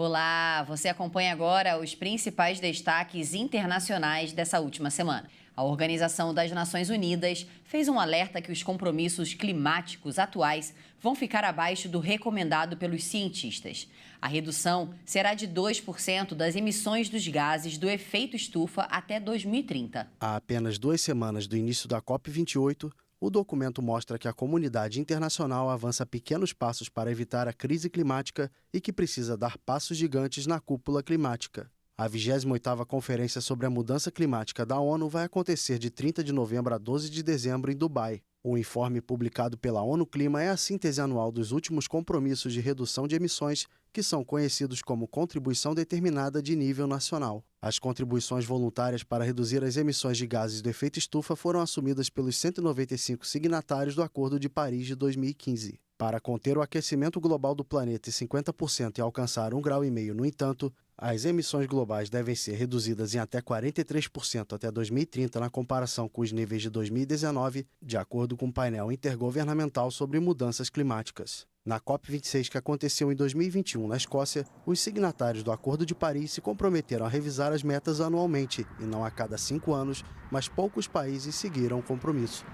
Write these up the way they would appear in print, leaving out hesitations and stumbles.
Olá, você acompanha agora os principais destaques internacionais dessa última semana. A Organização das Nações Unidas fez um alerta que os compromissos climáticos atuais vão ficar abaixo do recomendado pelos cientistas. A redução será de 2% das emissões dos gases do efeito estufa até 2030. Há apenas 2 semanas do início da COP28, o documento mostra que a comunidade internacional avança pequenos passos para evitar a crise climática e que precisa dar passos gigantes na cúpula climática. A 28ª Conferência sobre a Mudança Climática da ONU vai acontecer de 30 de novembro a 12 de dezembro em Dubai. O informe publicado pela ONU Clima é a síntese anual dos últimos compromissos de redução de emissões, que são conhecidos como Contribuição Determinada de Nível Nacional. As contribuições voluntárias para reduzir as emissões de gases do efeito estufa foram assumidas pelos 195 signatários do Acordo de Paris de 2015. Para conter o aquecimento global do planeta em 50% e alcançar 1,5 graus, no entanto, as emissões globais devem ser reduzidas em até 43% até 2030 na comparação com os níveis de 2019, de acordo com o painel intergovernamental sobre mudanças climáticas. Na COP26, que aconteceu em 2021 na Escócia, os signatários do Acordo de Paris se comprometeram a revisar as metas anualmente, e não a cada 5 anos, mas poucos países seguiram o compromisso.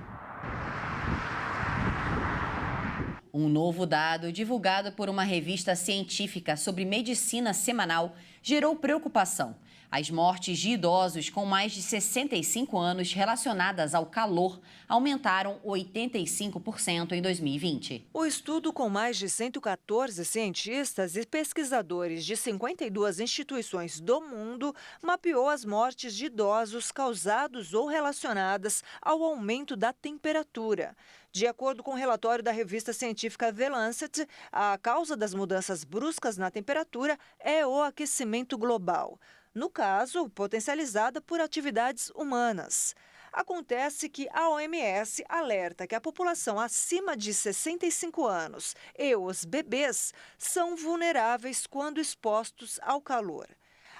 Um novo dado divulgado por uma revista científica sobre medicina semanal gerou preocupação. As mortes de idosos com mais de 65 anos relacionadas ao calor aumentaram 85% em 2020. O estudo, com mais de 114 cientistas e pesquisadores de 52 instituições do mundo, mapeou as mortes de idosos causadas ou relacionadas ao aumento da temperatura. De acordo com o relatório da revista científica The Lancet, a causa das mudanças bruscas na temperatura é o aquecimento global. No caso, potencializada por atividades humanas. Acontece que a OMS alerta que a população acima de 65 anos e os bebês são vulneráveis quando expostos ao calor.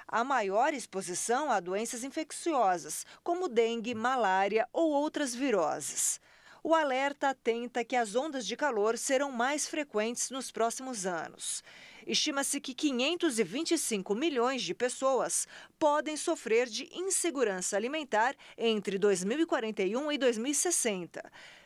A maior exposição a doenças infecciosas, como dengue, malária ou outras viroses. O alerta atenta que as ondas de calor serão mais frequentes nos próximos anos. Estima-se que 525 milhões de pessoas podem sofrer de insegurança alimentar entre 2041 e 2060.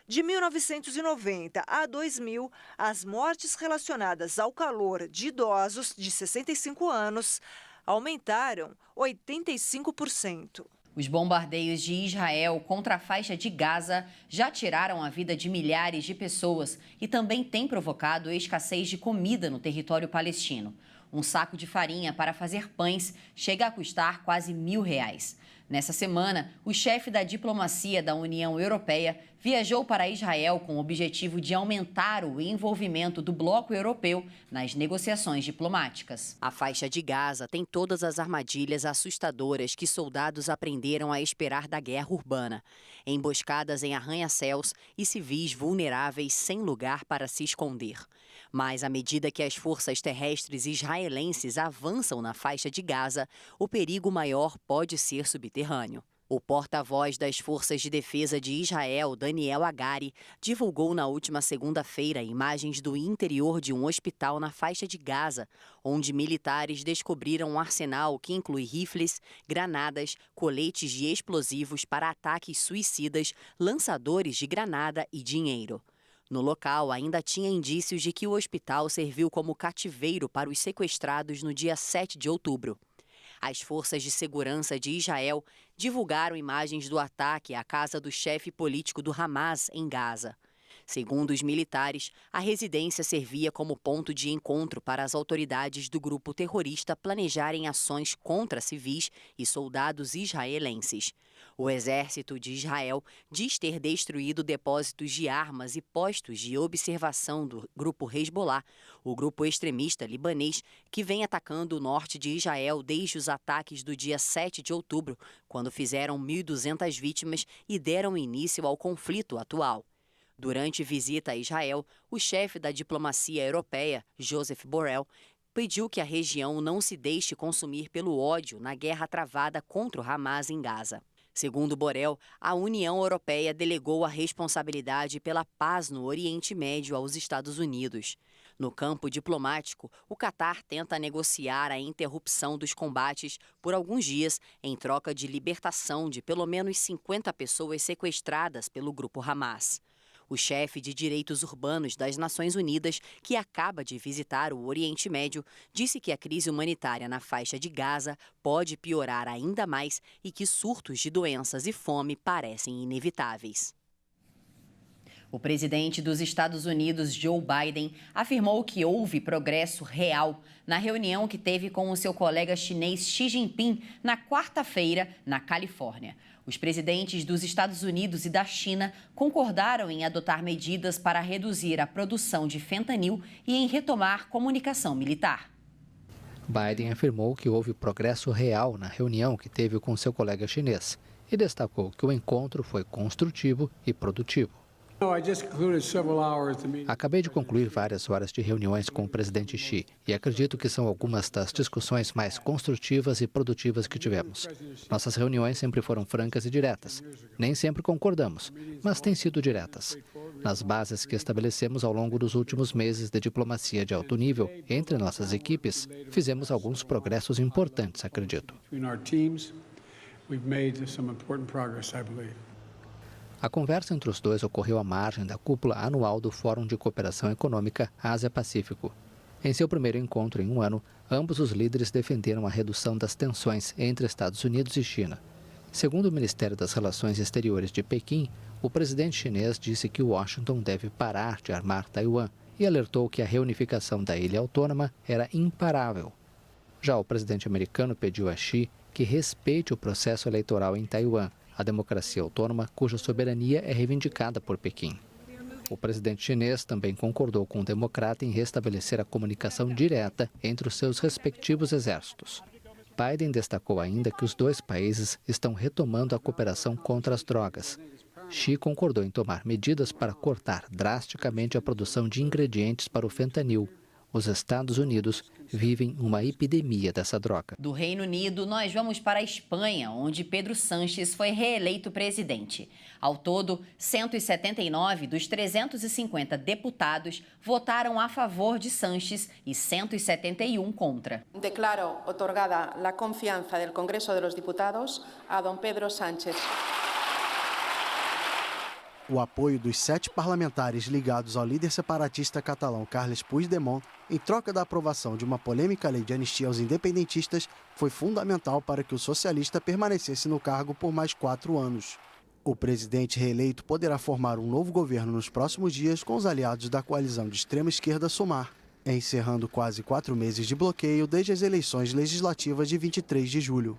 De 1990 a 2000, as mortes relacionadas ao calor de idosos de 65 anos aumentaram 85%. Os bombardeios de Israel contra a faixa de Gaza já tiraram a vida de milhares de pessoas e também têm provocado escassez de comida no território palestino. Um saco de farinha para fazer pães chega a custar quase R$1.000. Nessa semana, o chefe da diplomacia da União Europeia viajou para Israel com o objetivo de aumentar o envolvimento do bloco europeu nas negociações diplomáticas. A faixa de Gaza tem todas as armadilhas assustadoras que soldados aprenderam a esperar da guerra urbana. Emboscadas em arranha-céus e civis vulneráveis sem lugar para se esconder. Mas à medida que as forças terrestres israelenses avançam na faixa de Gaza, o perigo maior pode ser subterrâneo. O porta-voz das Forças de Defesa de Israel, Daniel Hagari, divulgou na última segunda-feira imagens do interior de um hospital na faixa de Gaza, onde militares descobriram um arsenal que inclui rifles, granadas, coletes de explosivos para ataques suicidas, lançadores de granada e dinheiro. No local, ainda tinha indícios de que o hospital serviu como cativeiro para os sequestrados no dia 7 de outubro. As forças de segurança de Israel divulgaram imagens do ataque à casa do chefe político do Hamas, em Gaza. Segundo os militares, a residência servia como ponto de encontro para as autoridades do grupo terrorista planejarem ações contra civis e soldados israelenses. O exército de Israel diz ter destruído depósitos de armas e postos de observação do grupo Hezbollah, o grupo extremista libanês que vem atacando o norte de Israel desde os ataques do dia 7 de outubro, quando fizeram 1.200 vítimas e deram início ao conflito atual. Durante visita a Israel, o chefe da diplomacia europeia, Josep Borrell, pediu que a região não se deixe consumir pelo ódio na guerra travada contra o Hamas em Gaza. Segundo Borrell, a União Europeia delegou a responsabilidade pela paz no Oriente Médio aos Estados Unidos. No campo diplomático, o Catar tenta negociar a interrupção dos combates por alguns dias em troca de libertação de pelo menos 50 pessoas sequestradas pelo grupo Hamas. O chefe de direitos urbanos das Nações Unidas, que acaba de visitar o Oriente Médio, disse que a crise humanitária na faixa de Gaza pode piorar ainda mais e que surtos de doenças e fome parecem inevitáveis. O presidente dos Estados Unidos, Joe Biden, afirmou que houve progresso real na reunião que teve com o seu colega chinês Xi Jinping na quarta-feira, na Califórnia. Os presidentes dos Estados Unidos e da China concordaram em adotar medidas para reduzir a produção de fentanil e em retomar comunicação militar. Biden afirmou que houve progresso real na reunião que teve com seu colega chinês e destacou que o encontro foi construtivo e produtivo. Acabei de concluir várias horas de reuniões com o presidente Xi e acredito que são algumas das discussões mais construtivas e produtivas que tivemos. Nossas reuniões sempre foram francas e diretas. Nem sempre concordamos, mas têm sido diretas. Nas bases que estabelecemos ao longo dos últimos meses de diplomacia de alto nível entre nossas equipes, fizemos alguns progressos importantes, acredito. A conversa entre os dois ocorreu à margem da cúpula anual do Fórum de Cooperação Econômica Ásia-Pacífico. Em seu primeiro encontro em um ano, ambos os líderes defenderam a redução das tensões entre Estados Unidos e China. Segundo o Ministério das Relações Exteriores de Pequim, o presidente chinês disse que Washington deve parar de armar Taiwan e alertou que a reunificação da ilha autônoma era imparável. Já o presidente americano pediu a Xi que respeite o processo eleitoral em Taiwan, a democracia autônoma cuja soberania é reivindicada por Pequim. O presidente chinês também concordou com o democrata em restabelecer a comunicação direta entre os seus respectivos exércitos. Biden destacou ainda que os dois países estão retomando a cooperação contra as drogas. Xi concordou em tomar medidas para cortar drasticamente a produção de ingredientes para o fentanil. Os Estados Unidos vivem uma epidemia dessa droga. Do Reino Unido, nós vamos para a Espanha, onde Pedro Sánchez foi reeleito presidente. Ao todo, 179 dos 350 deputados votaram a favor de Sánchez e 171 contra. Declaro otorgada a confiança do Congresso dos Diputados a Dom Pedro Sánchez. O apoio dos 7 parlamentares ligados ao líder separatista catalão Carles Puigdemont, em troca da aprovação de uma polêmica lei de anistia aos independentistas, foi fundamental para que o socialista permanecesse no cargo por mais 4 anos. O presidente reeleito poderá formar um novo governo nos próximos dias com os aliados da coalizão de extrema-esquerda Sumar, encerrando quase 4 meses de bloqueio desde as eleições legislativas de 23 de julho.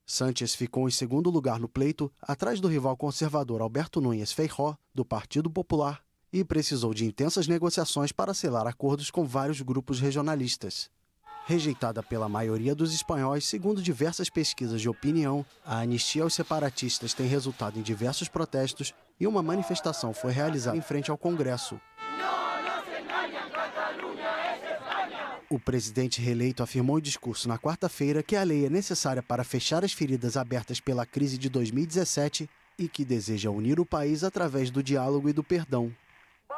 Sánchez ficou em segundo lugar no pleito, atrás do rival conservador Alberto Núñez Feijóo, do Partido Popular, e precisou de intensas negociações para selar acordos com vários grupos regionalistas. Rejeitada pela maioria dos espanhóis, segundo diversas pesquisas de opinião, a anistia aos separatistas tem resultado em diversos protestos e uma manifestação foi realizada em frente ao Congresso. O presidente reeleito afirmou em discurso na quarta-feira que a lei é necessária para fechar as feridas abertas pela crise de 2017 e que deseja unir o país através do diálogo e do perdão.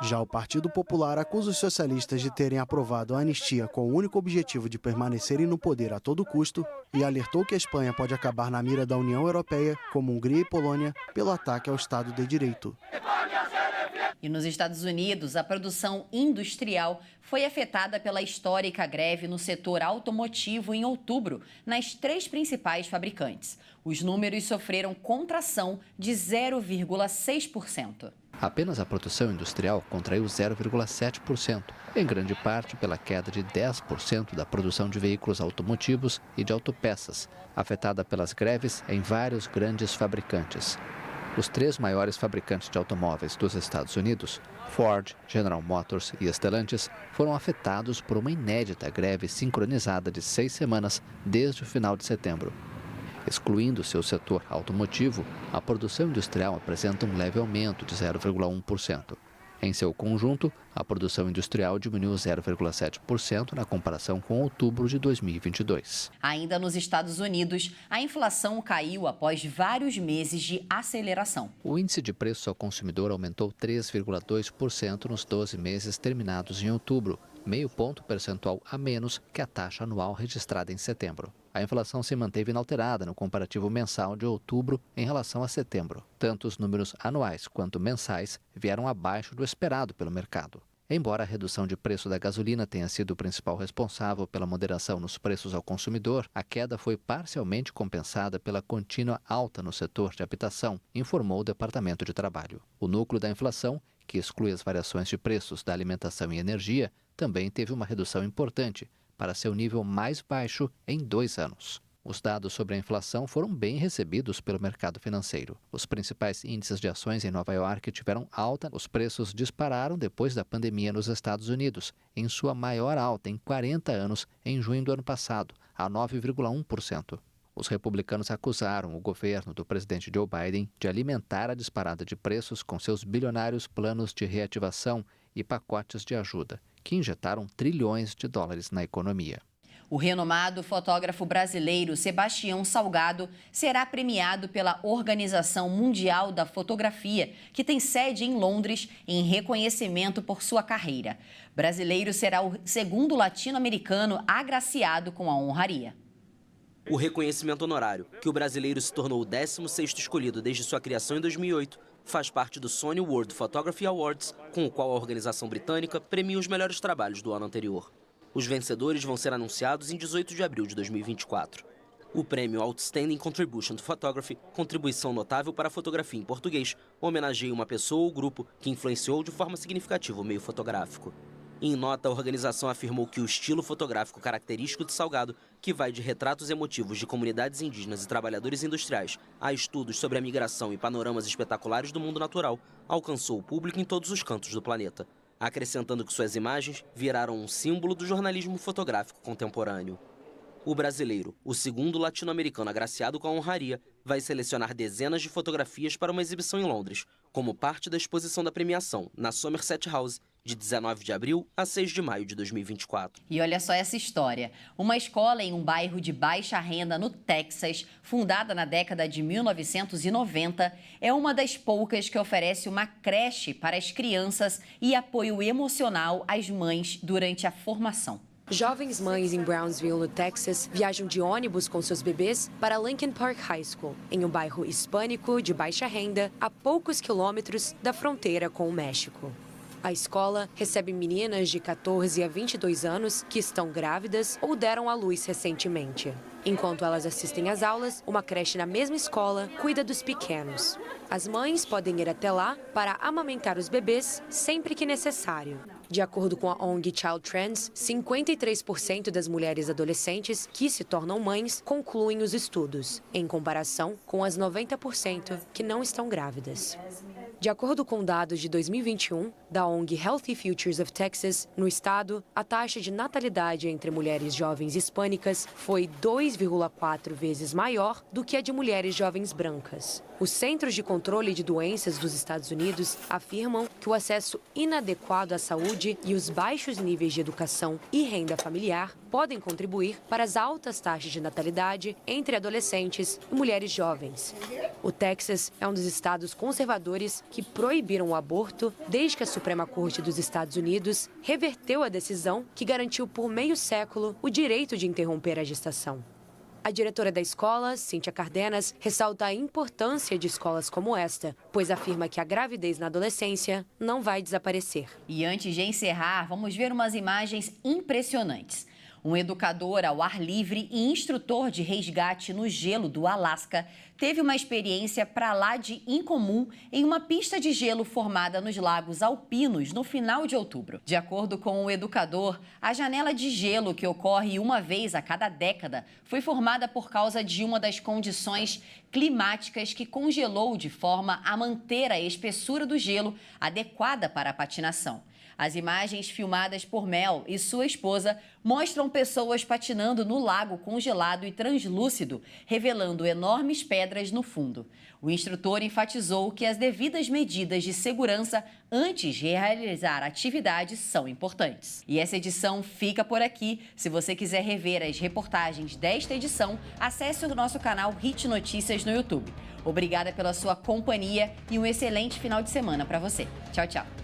Já o Partido Popular acusa os socialistas de terem aprovado a anistia com o único objetivo de permanecerem no poder a todo custo e alertou que a Espanha pode acabar na mira da União Europeia, como Hungria e Polônia, pelo ataque ao Estado de Direito. E nos Estados Unidos, a produção industrial foi afetada pela histórica greve no setor automotivo em outubro, nas 3 principais fabricantes. Os números sofreram contração de 0,6%. Apenas a produção industrial contraiu 0,7%, em grande parte pela queda de 10% da produção de veículos automotivos e de autopeças, afetada pelas greves em vários grandes fabricantes. Os 3 maiores fabricantes de automóveis dos Estados Unidos, Ford, General Motors e Stellantis, foram afetados por uma inédita greve sincronizada de 6 semanas desde o final de setembro. Excluindo seu setor automotivo, a produção industrial apresenta um leve aumento de 0,1%. Em seu conjunto, a produção industrial diminuiu 0,7% na comparação com outubro de 2022. Ainda nos Estados Unidos, a inflação caiu após vários meses de aceleração. O índice de preço ao consumidor aumentou 3,2% nos 12 meses terminados em outubro, meio ponto percentual a menos que a taxa anual registrada em setembro. A inflação se manteve inalterada no comparativo mensal de outubro em relação a setembro. Tanto os números anuais quanto mensais vieram abaixo do esperado pelo mercado. Embora a redução de preço da gasolina tenha sido o principal responsável pela moderação nos preços ao consumidor, a queda foi parcialmente compensada pela contínua alta no setor de habitação, informou o Departamento de Trabalho. O núcleo da inflação, que exclui as variações de preços da alimentação e energia, também teve uma redução importante, para seu nível mais baixo em 2 anos. Os dados sobre a inflação foram bem recebidos pelo mercado financeiro. Os principais índices de ações em Nova York tiveram alta. Os preços dispararam depois da pandemia nos Estados Unidos, em sua maior alta em 40 anos, em junho do ano passado, a 9,1%. Os republicanos acusaram o governo do presidente Joe Biden de alimentar a disparada de preços com seus bilionários planos de reativação e pacotes de ajuda, que injetaram trilhões de dólares na economia. O renomado fotógrafo brasileiro Sebastião Salgado será premiado pela Organização Mundial da Fotografia, que tem sede em Londres, em reconhecimento por sua carreira. Brasileiro será o segundo latino-americano agraciado com a honraria. O reconhecimento honorário, que o brasileiro se tornou o 16º escolhido desde sua criação em 2008, faz parte do Sony World Photography Awards, com o qual a organização britânica premia os melhores trabalhos do ano anterior. Os vencedores vão ser anunciados em 18 de abril de 2024. O prêmio Outstanding Contribution to Photography, contribuição notável para a fotografia em português, homenageia uma pessoa ou grupo que influenciou de forma significativa o meio fotográfico. Em nota, a organização afirmou que o estilo fotográfico característico de Salgado, que vai de retratos emotivos de comunidades indígenas e trabalhadores industriais a estudos sobre a migração e panoramas espetaculares do mundo natural, alcançou o público em todos os cantos do planeta, acrescentando que suas imagens viraram um símbolo do jornalismo fotográfico contemporâneo. O brasileiro, o segundo latino-americano agraciado com a honraria, vai selecionar dezenas de fotografias para uma exibição em Londres, como parte da exposição da premiação, na Somerset House, de 19 de abril a 6 de maio de 2024. E olha só essa história. Uma escola em um bairro de baixa renda no Texas, fundada na década de 1990, é uma das poucas que oferece uma creche para as crianças e apoio emocional às mães durante a formação. Jovens mães em Brownsville, no Texas, viajam de ônibus com seus bebês para Lincoln Park High School, em um bairro hispânico de baixa renda, a poucos quilômetros da fronteira com o México. A escola recebe meninas de 14 a 22 anos que estão grávidas ou deram à luz recentemente. Enquanto elas assistem às aulas, uma creche na mesma escola cuida dos pequenos. As mães podem ir até lá para amamentar os bebês sempre que necessário. De acordo com a ONG Child Trends, 53% das mulheres adolescentes que se tornam mães concluem os estudos, em comparação com as 90% que não estão grávidas. De acordo com dados de 2021 da ONG Healthy Futures of Texas, no estado, a taxa de natalidade entre mulheres jovens hispânicas foi 2,4 vezes maior do que a de mulheres jovens brancas. Os Centros de Controle de Doenças dos Estados Unidos afirmam que o acesso inadequado à saúde e os baixos níveis de educação e renda familiar podem contribuir para as altas taxas de natalidade entre adolescentes e mulheres jovens. O Texas é um dos estados conservadores que proibiram o aborto desde que a Suprema Corte dos Estados Unidos reverteu a decisão que garantiu por meio século o direito de interromper a gestação. A diretora da escola, Cynthia Cardenas, ressalta a importância de escolas como esta, pois afirma que a gravidez na adolescência não vai desaparecer. E antes de encerrar, vamos ver umas imagens impressionantes. Um educador ao ar livre e instrutor de resgate no gelo do Alasca teve uma experiência para lá de incomum em uma pista de gelo formada nos lagos alpinos no final de outubro. De acordo com o educador, a janela de gelo, que ocorre uma vez a cada década, foi formada por causa de uma das condições climáticas que congelou de forma a manter a espessura do gelo adequada para a patinação. As imagens filmadas por Mel e sua esposa mostram pessoas patinando no lago congelado e translúcido, revelando enormes pedras no fundo. O instrutor enfatizou que as devidas medidas de segurança antes de realizar a atividade são importantes. E essa edição fica por aqui. Se você quiser rever as reportagens desta edição, acesse o nosso canal Hit Notícias no YouTube. Obrigada pela sua companhia e um excelente final de semana para você. Tchau, tchau.